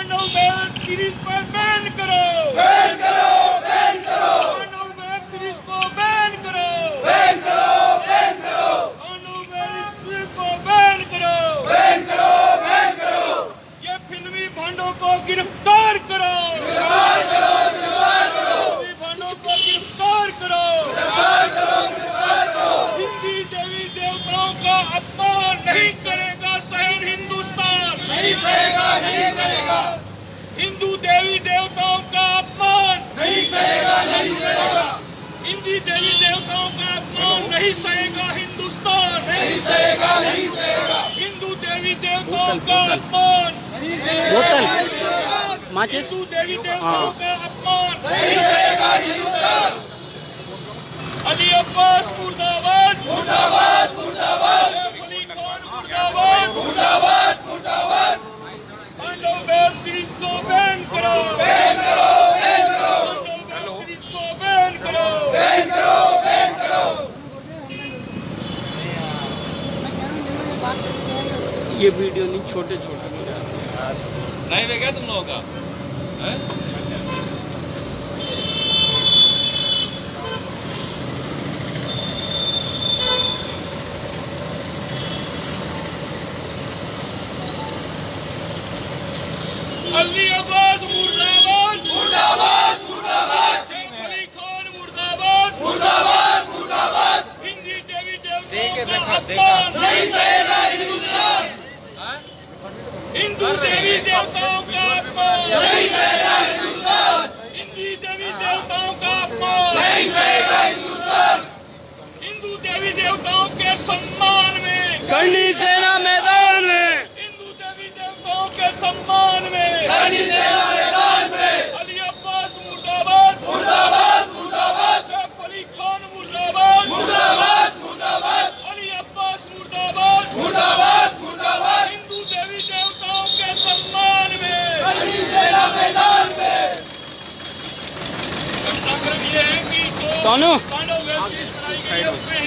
Pandav web series पर ban करो, ban करो, बैन करो, पांडव वेब सीरीज को बैन करो, बैन करो, बैन करो, पांडव वेब सीरीज को बैन करो, बैन करो, बैन करो, ये फिल्मी भांडों को गिरफ्तार करो, गिरफ्तार करो, गिरफ्तार करो, फिल्मी भांडों को गिरफ्तार करो, गिरफ्तार करो, गिरफ्तार करो। हिंदी देवी देवताओं का अपमान नहीं करेगा शहर हिंदुस्तान, नहीं करेगा, नहीं करेगा, हिंदू देवी देवताओं का अपमान नहीं करेगा, नहीं करेगा, हिंदी देवी देवताओं का अपमान नहीं सहेगा हिंदुस्तान, नहीं सहेगा, नहीं सहेगा, हिंदू देवी देवताओं का अपमान, नहीं सहेगा, नहीं सहेगा, हिंदू देवी देवताओं का अपमान, नहीं सहेगा हिंदुस्तान। अली अब्बास मुर्दाबाद, मुर्दाबाद, मुर्दाबाद, सैफ अली खान मुर्दाबाद, मुर्दाबाद, मुर्दाबाद, पांडव वेब सीरीज को बैन करो, बैन करो, बैन करो, पांडव वेब सीरीज को बैन करो, बैन करो, बैन करो। ये वीडियो नहीं, छोटे छोटे नहीं देगा तुम लोगों का अली अब्बास मुर्दाबाद, मुर्दाबाद, मुर्दाबाद, सैफ अली खान मुर्दाबाद, मुर्दाबाद, मुर्दाबाद, हिंदी देवी देवताओं का अपमान, नहीं सहेगा हिंदुस्तान, हिंदू देवी देवताओं का अपमान, नहीं सहेगा हिंदुस्तान, हिंदी देवी देवताओं का अपमान, नहीं सहेगा हिंदुस्तान। हिंदू देवी देवताओं के सम्मान में, करनी सेना मैदान में, हिंदू देवी देवताओं के सम्मान में, करनी सेना मैदान में, अली अब्बास मुर्दाबाद, मुर्दाबाद, मुर्दाबाद, सैफ अली खान मुर्दाबाद, मुर्दाबाद, मुर्दाबाद, अली अब्बास मुर्दाबाद, मुर्दाबाद, मुर्दाबाद, हिंदू देवी देवताओं के सम्मान में। करनी सेना मैदान में। घटनाक्रम ये है कि जो दोनों पांडव वेब सीरीज बनाई गई है उसमें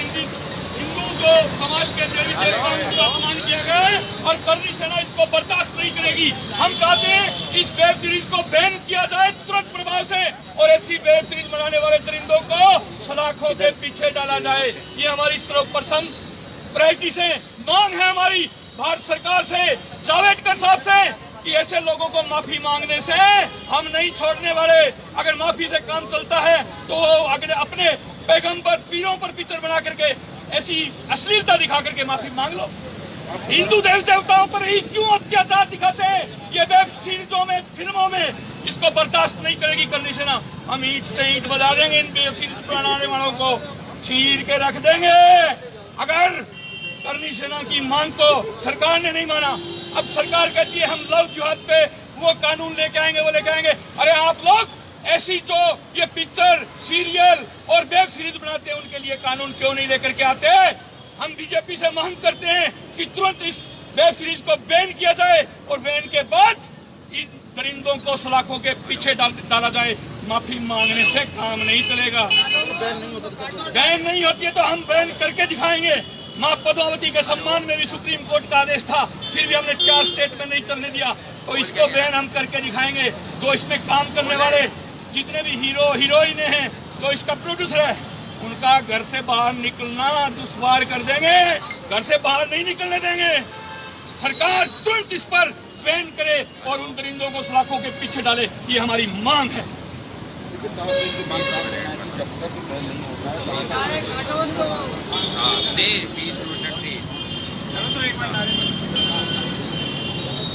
हिंदू को समाज के देवी देवताओं का अपमान किया गया है और करनी सेना इसको बर्दाश्त नहीं करेगी। हम चाहते हैं कि इस वेब सीरीज को बैन किया जाए तुरंत प्रभाव से और ऐसी वेब सीरीज बनाने वाले दरिंदों को सलाखों के पीछे डाला जाए। ये हमारी सर्वप्रथम प्रायोरिटी से मांग है हमारी भारत सरकार से, जावड़ेकर साहब से, कि ऐसे लोगों को माफी मांगने से हम नहीं छोड़ने वाले। अगर माफी से काम चलता है तो अगर अपने पैगंबर पीरों पर पिक्चर बना करके ऐसी अश्लीलता दिखा करके माफी मांग लो। हिंदू देवी देवताओं पर ही क्यों अत्याचार दिखाते हैं ये वेब सीरीजों में, फिल्मों में? इसको बर्दाश्त नहीं करेगी करनी सेना। हम ईंट से ईंट बजा देंगे, इन वेब सीरीज बनाने वालों को चीर के रख देंगे। अगर करनी सेना की मांग को सरकार ने नहीं माना, अब सरकार कहती है हम लव जिहाद पे वो कानून लेके आएंगे, वो लेके आएंगे। अरे आप लोग ऐसी जो ये पिक्चर, सीरियल और वेब सीरीज बनाते हैं उनके लिए कानून क्यों नहीं लेकर के आते? हम बीजेपी से मांग करते हैं कि तुरंत इस वेब सीरीज को बैन किया जाए और बैन के बाद इन दरिंदों को सलाखों के पीछे डाला जाए। माफी मांगने से काम नहीं चलेगा। बैन नहीं होती है तो हम बैन करके दिखाएंगे। मां पद्मावती के सम्मान में भी सुप्रीम कोर्ट का आदेश था, फिर भी हमने 4 स्टेट में नहीं चलने दिया, तो इसको बैन हम करके दिखाएंगे। जो इसमें काम करने वाले जितने भी हीरो हीरोइनें हैं, जो इसका प्रोड्यूसर है, उनका घर से बाहर निकलना दुश्वार कर देंगे, घर से बाहर नहीं निकलने देंगे। सरकार तुरंत इस पर बैन करे और उन दरिंदों को सलाखों के पीछे डाले, ये हमारी मांग है।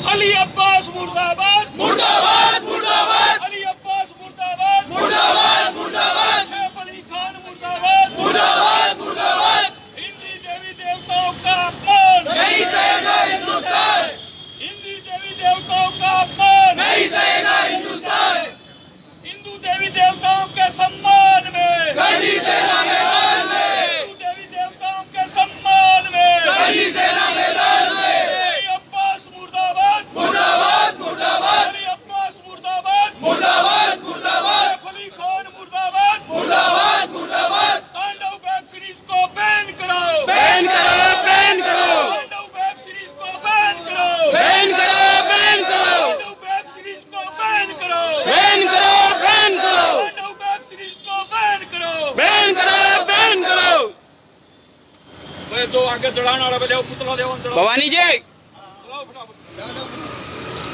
अली अब्बास मुर्दाबाद, मुर्दाबाद, मुर्दाबाद, अली अब्बास मुर्दाबाद, मुर्दाबाद, मुर्दाबाद, सैफ अली खान मुर्दाबाद, मुर्दाबाद, मुर्दाबाद, हिंदी देवी देवताओं का अपमान, नहीं सहेगा हिंदुस्तान, हिंदी देवी देवताओं का अपमान, नहीं सहेगा हिंदुस्तान। हिंदू देवी देवताओं के सम्मान में, करनी सेना मैदान में, हिंदू देवी देवताओं के सम्मान में, करनी सेना मैदान में। अली अब्बास मुर्दाबाद, मुर्दाबाद, मुर्दाबाद, आगे चढ़ाने वाला ले पुतला ले भवानी जी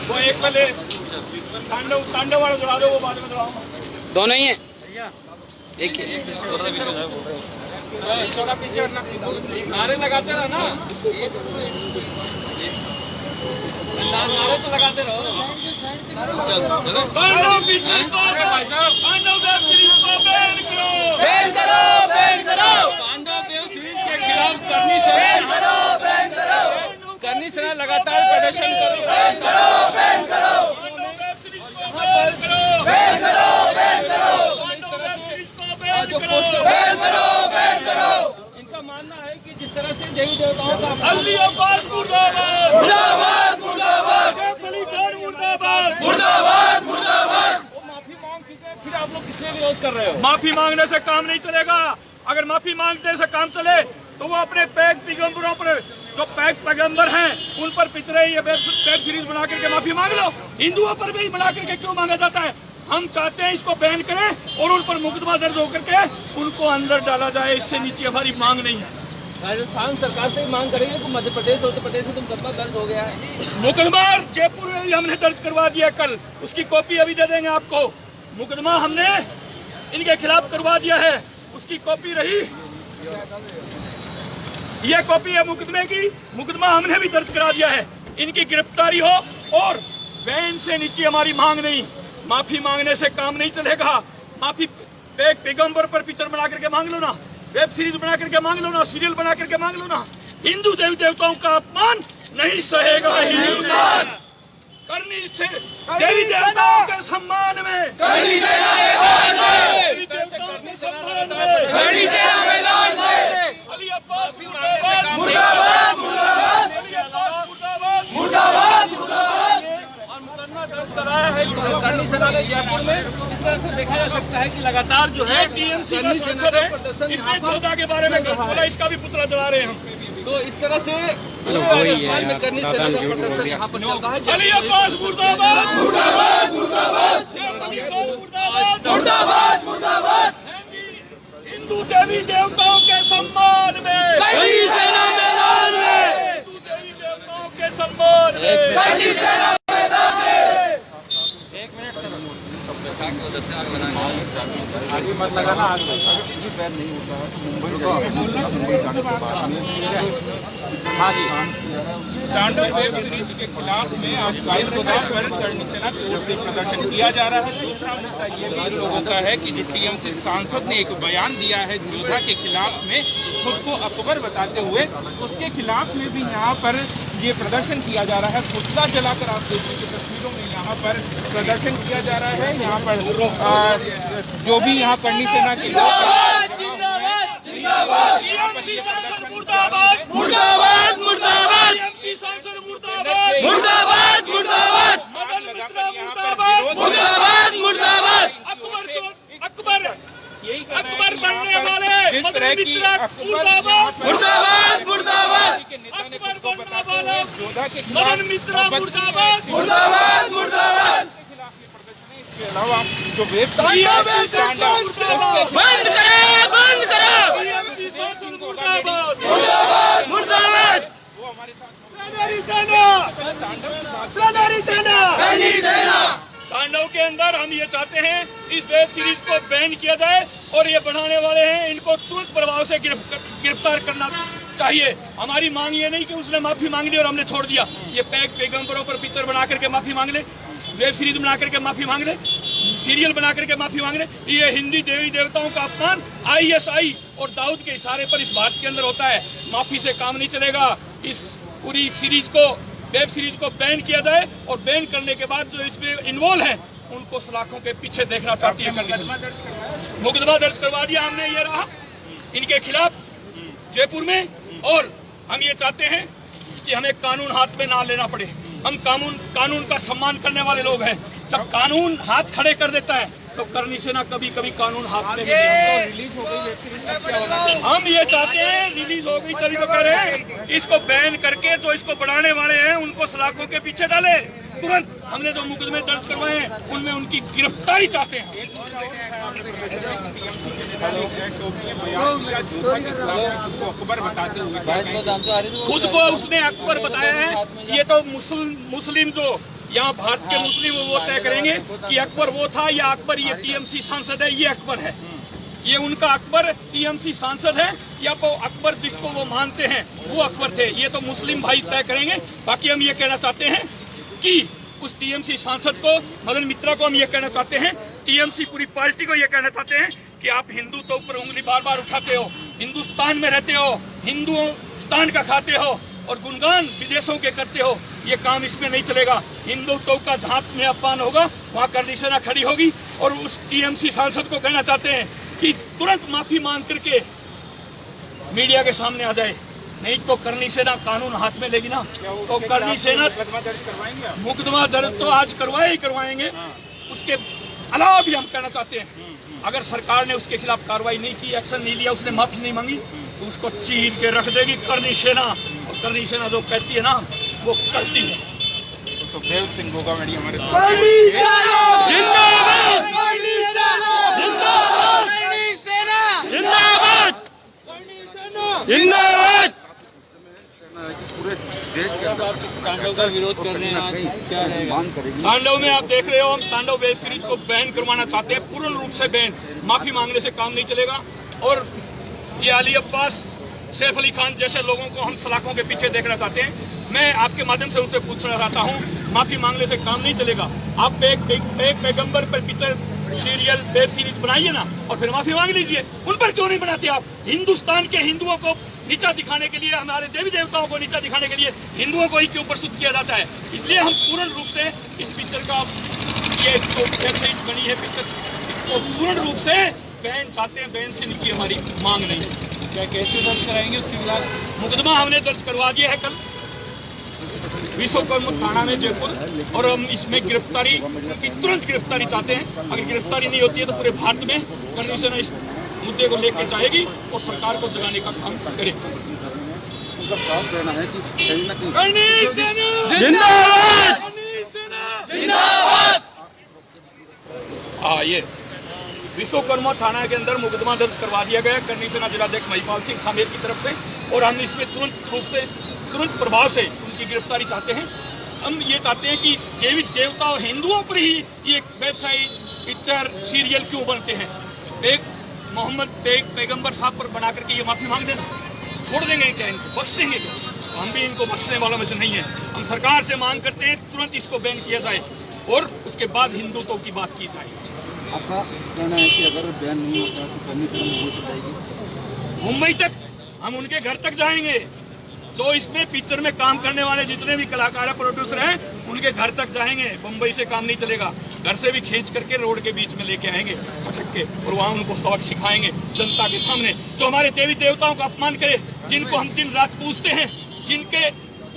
वो एक पहले तांडव वाला चढ़ा दो, वो बाद में चढ़ाओ। दोनों ही हैं एक थोड़ा पीछे हटना, नारे लगाते रहो ना, नारे तो लगाते रहो। तांडव पिक्चर को तांडव वेब सीरीज को बैन करो, बैन करो, बैन करो, तांडव वेब सीरीज के खिलाफ करनी से बैन करो, बैन करो, करनी से लगातार प्रदर्शन करो, बैन करो, बैन करो, तांडव वेब सीरीज को बैन करो, बैन करो, बैन करो, तांडव वेब सीरीज को बैन करो, बैन करो, बैन करो। इनका मानना है कि जिस तरह से देवी देवताओं का अली अब्बास मुर्दाबाद, मुर्दाबाद, मुर्दाबाद, सैफ अली खान मुर्दाबाद, मुर्दाबाद, मुर्दाबाद। वो माफी मांग चुके हैं, फिर आप लोग किसलिए विरोध कर रहे हो? माफी मांगने से काम नहीं चलेगा। अगर माफी मांगने से काम चले तो वो अपने पैक पैगंबरों पर, जो पैक पैगंबर हैं उन पर पिक्चरें ये वेब सीरीज बना करके माफी मांग लो। हिंदुओं पर भी बना करके क्यों मांगा जाता है? हम चाहते हैं इसको बैन करें और उन पर मुकदमा दर्ज होकर के उनको अंदर डाला जाए। इससे नीचे हमारी मांग नहीं है। राजस्थान सरकार से मांग करेंगे तो मध्य प्रदेश उत्तर प्रदेश में तो मुकदमा दर्ज हो गया है। मुकदमा जयपुर में भी हमने दर्ज करवा दिया, कल उसकी कॉपी अभी दे देंगे आपको। मुकदमा हमने इनके खिलाफ करवा दिया है, उसकी कॉपी रही, ये कॉपी है मुकदमे की। मुकदमा हमने भी दर्ज करा दिया है। इनकी गिरफ्तारी हो और बैन से नीचे हमारी मांग नहीं। माफी मांगने से काम नहीं चलेगा। माफी पैगंबर पर पिक्चर बना करके मांग लो ना, वेब सीरीज बना करके मांग लो ना, सीरियल बना करके मांग लो ना। हिंदू देवी देवताओं का अपमान नहीं सहेगा हिंदुस्तान। करनी से देवी देवताओं के सम्मान में, करनी सेना मैदान में, देवी देवताओं के सम्मान में, करनी सेना मैदान में। अली अब्बास मुर्दाबाद, मुर्दाबाद, मुर्दाबाद, अली अब्बास मुर्दाबाद, मुर्दाबाद, मुर्दाबाद। और मुकदमा दर्ज कराया है करनी सेना ने जयपुर में। इस तरह से देखा जा सकता है कि लगातार जो है टीएमसी का सांसद है, इसने चौदह के बारे में बोला, इसका भी पुतला जला रहे हैं हम। तो इस तरह से राजस्थान में करनी सेना का प्रदर्शन यहाँ पर चल रहा है। अली अब्बास मुर्दाबाद, मुर्दाबाद, मुर्दाबाद, सैफ अली खान मुर्दाबाद, मुर्दाबाद, मुर्दाबाद। हिंदू देवी देवताओं के सम्मान में, करनी सेना मैदान में, हिंदू देवी देवताओं के सम्मान में। करनी सेना मैदान में। तांडव वेब सीरीज के खिलाफ में आज 22 गोदाम पर करनी सेना की ओर से प्रदर्शन किया जा रहा है। दूसरा मुद्दा ये भी लोगों का है कि जो टीएमसी सांसद ने एक बयान दिया है जोधा के खिलाफ में, खुद को अकबर बताते हुए, उसके खिलाफ में भी यहाँ पर ये प्रदर्शन किया जा रहा है। पुतला जलाकर आप देखिए तस्वीरों में यहाँ पर प्रदर्शन किया जा रहा है। यहाँ पर जो भी यहाँ करनी सेना के लोग टीएमसी सांसद मुर्दाबाद, मुर्दाबाद, मुर्दाबाद, टीएमसी सांसद मुर्दाबाद, मुर्दाबाद, मुर्दाबाद, मदन मित्रा मुर्दाबाद, मुर्दाबाद, मुर्दाबाद। अकबर यही अकबर बनने वाले जिस मदन तरह की मित्रा अकबर मुर्दाबाद, मुर्दाबाद, मुर्दाबाद, अकबर बनने वाला जोधा के मदन मित्रा मुर्दाबाद, मुर्दाबाद, मुर्दाबाद। इसके अलावा जो वेब टीएमसी सांसद मुर्दाबाद, बंद करो, बंद करो। टीएमसी सांसद मुर्दाबाद, मुर्दाबाद, मुर्दाबाद। वो हमारे साथ प्रहरी सेना, प्रहरी सेना। करनी सेना। तांडव के अंदर हम ये चाहते हैं इस वेब सीरीज को बैन किया जाए और ये बनाने वाले हैं इनको तुरंत प्रभाव से गिरफ्तार करना चाहिए। हमारी मांग ये नहीं कि उसने माफी मांग ली और हमने छोड़ दिया। ये पैगंबरों पर पिक्चर बना करके माफी मांग ले, वेब सीरीज बना करके माफी मांग ले, सीरियल बना करके माफी मांग ले। ये हिंदी देवी देवताओं का अपमान ISI और दाऊद के इशारे पर इस भारत के अंदर होता है। माफी से काम नहीं चलेगा। इस पूरी सीरीज को, वेब सीरीज को बैन किया जाए और बैन करने के बाद जो इसमें इन्वॉल्व हैं उनको सलाखों के पीछे देखना चाहती है। मुकदमा दर्ज करवा दिया हमने, ये रहा इनके खिलाफ जयपुर में। और हम ये चाहते हैं कि हमें कानून हाथ में ना लेना पड़े। हम कानून का सम्मान करने वाले लोग हैं। जब कानून हाथ खड़े कर देता है तो करनी सेना कभी कभी कानून हाथ में नहीं लेता। हम ये चाहते हैं रिलीज हो गई तभी तो कह रहे हैं इसको बैन करके जो इसको बढ़ाने वाले हैं उनको सलाखों के पीछे डाले। तुरंत हमने जो मुकदमे दर्ज करवाए हैं उनमें उनकी गिरफ्तारी चाहते हैं। अकबर बताते हुए खुद को उसने अकबर बताया है। ये तो मुस्लिम जो यहाँ भारत के मुस्लिम वो तय करेंगे कि अकबर वो था या अकबर ये टीएमसी सांसद है, ये अकबर है, ये उनका अकबर टीएमसी सांसद है या वो अकबर जिसको वो मानते हैं वो अकबर थे, ये तो मुस्लिम भाई तय करेंगे। बाकी हम ये कहना चाहते हैं कि उस टीएमसी सांसद को, मदन मित्रा को हम ये कहना चाहते हैं, टीएमसी पूरी पार्टी को ये कहना चाहते हैं कि आप हिंदुत्व पर उंगली बार बार उठाते हो, हिंदुस्तान में रहते हो, हिंदुस्तान का खाते हो और गुणगान विदेशों के करते हो, ये काम इसमें नहीं चलेगा। हिंदुत्व का जहाँ में अपमान होगा वहाँ करनी सेना खड़ी होगी। और उस टीएमसी सांसद को कहना चाहते हैं कि तुरंत माफी मांग करके मीडिया के सामने आ जाए, नहीं तो करनी सेना कानून हाथ में लेगी ना, तो करनी सेना मुकदमा दर्ज तो आज करवाएंगे। उसके अलावा भी हम कहना चाहते हैं अगर सरकार ने उसके खिलाफ कार्रवाई नहीं की, एक्शन नहीं लिया, उसने माफी नहीं मांगी तो उसको चीर के रख देगी करनी सेना। और करनी सेना जो कहती है ना वो करती है। सुखदेव सिंह गोगावड़ी हमारे पूरे देश के अंदर तांडव का विरोध करने आज क्या रहेगा? तांडव में आप देख रहे हो, हम तांडव वेब सीरीज को बैन करवाना चाहते हैं, पूर्ण रूप से बैन। माफी मांगने से काम नहीं चलेगा। और ये अली अब्बास, सैफ अली खान जैसे लोगों को हम सलाखों के पीछे देखना चाहते हैं। मैं आपके माध्यम से उनसे पूछना चाहता हूँ, माफी मांगने से काम नहीं चलेगा। आप एक पैगंबर पर पिक्चर, सीरियल, वेब सीरीज बनाइए ना और फिर माफी मांग लीजिए। उन पर क्यों नहीं बनाते आप? हिंदुस्तान के हिंदुओं को नीचा दिखाने के लिए, हमारे देवी देवताओं को नीचा दिखाने के लिए हिंदुओं को ही क्यों प्रस्तुत किया जाता है? इसलिए हम पूर्ण रूप से इस पिक्चर का, ये जो वेब सीरीज बनी है पिक्चर, इसको पूर्ण रूप से बैन चाहते हैं। बैन से नीचे हमारी मांग नहीं है। क्या कैसे दर्ज कराएंगे उसके खिलाफ? मुकदमा हमने दर्ज करवा दिया है कल विश्वकर्मा थाना में जयपुर, और हम इसमें गिरफ्तारी, उनकी तुरंत गिरफ्तारी चाहते हैं। अगर गिरफ्तारी नहीं होती है तो पूरे भारत में करनी सेना इस मुद्दे को लेकर जाएगी और सरकार को जगाने का काम करेगी। उनका साफ कहना है कि कहीं ना कहीं करनी सेना जिंदाबाद करनी सेना जिंदाबाद। ये विश्वकर्मा थाना के अंदर मुकदमा दर्ज करवा दिया गया करनी सेना जिलाध्यक्ष महिपाल सिंह सामेल की तरफ से, और हम इसमें तुरंत प्रभाव से उनकी गिरफ्तारी चाहते हैं। हम ये चाहते हैं कि देवी देवता और हिंदुओं पर ही ये वेबसाइट, पिक्चर, सीरियल क्यों बनते हैं? एक मोहम्मद पैगंबर साहब पर बना करके ये माफी मांग देना, छोड़ देंगे क्या इनको? बख्श देंगे क्या? हम भी इनको बख्शने वालों में से नहीं है। हम सरकार से मांग करते हैं तुरंत इसको बैन किया जाए और उसके बाद हिंदुत्व की बात की जाए। आपका कहना है कि अगर बैन नहीं होता तो करनी सेना मुंबई तक जाएगी? मुंबई तक हम उनके घर तक जाएंगे। जो इसमें पिक्चर में काम करने वाले जितने भी कलाकार हैं, प्रोड्यूसर हैं, उनके घर तक जाएंगे। मुंबई से काम नहीं चलेगा। घर से भी खींच करके रोड के बीच में लेके आएंगे पटक के, और वहाँ उनको सबक सिखाएंगे जनता के सामने। जो हमारे देवी देवताओं का अपमान करे, जिनको हम दिन रात पूजते हैं, जिनके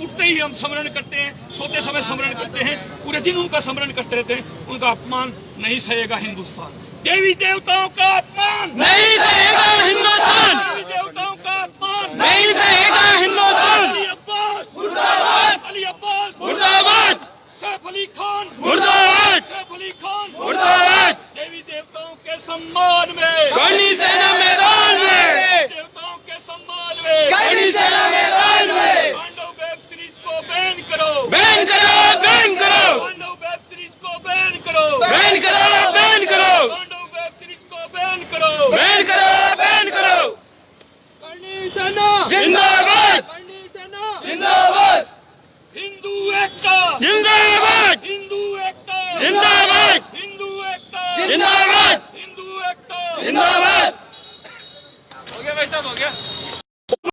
उठते ही हम स्मरण करते हैं, सोते समय स्मरण करते हैं, पूरे दिन उनका स्मरण करते रहते हैं, उनका अपमान नहीं सहेगा हिंदुस्तान। देवी देवताओं का अपमान नहीं सहेगा हिंदुस्तान, देवी देवताओं का अपमान नहीं सहेगा हिंदुस्तान। अली अब्बास मुर्दाबाद, अली अब्बास मुर्दाबाद, सैफ अली खान मुर्दाबाद, सैफ अली खान मुर्दाबाद। देवी देवताओं के सम्मान में करनी सेना मैदान में, देवताओं के सम्मान में करनी सेना मैदान में। पांडव वेब सीरीज को बैन करो, बैन करो, बैन करो, पांडव वेब सीरीज को बैन करो, बैन करो, बैन करो, पांडव वेब सीरीज को बैन करो, बैन करो, बैन करो। करनी सेना जिंदाबाद, करनी सेना जिंदाबाद, हिंदू एकता जिंदाबाद, हिंदू एकता जिंदाबाद, हिंदू एकता जिंदाबाद, हिंदू एकता जिंदाबाद। हो गया भाई साहब, हो गया।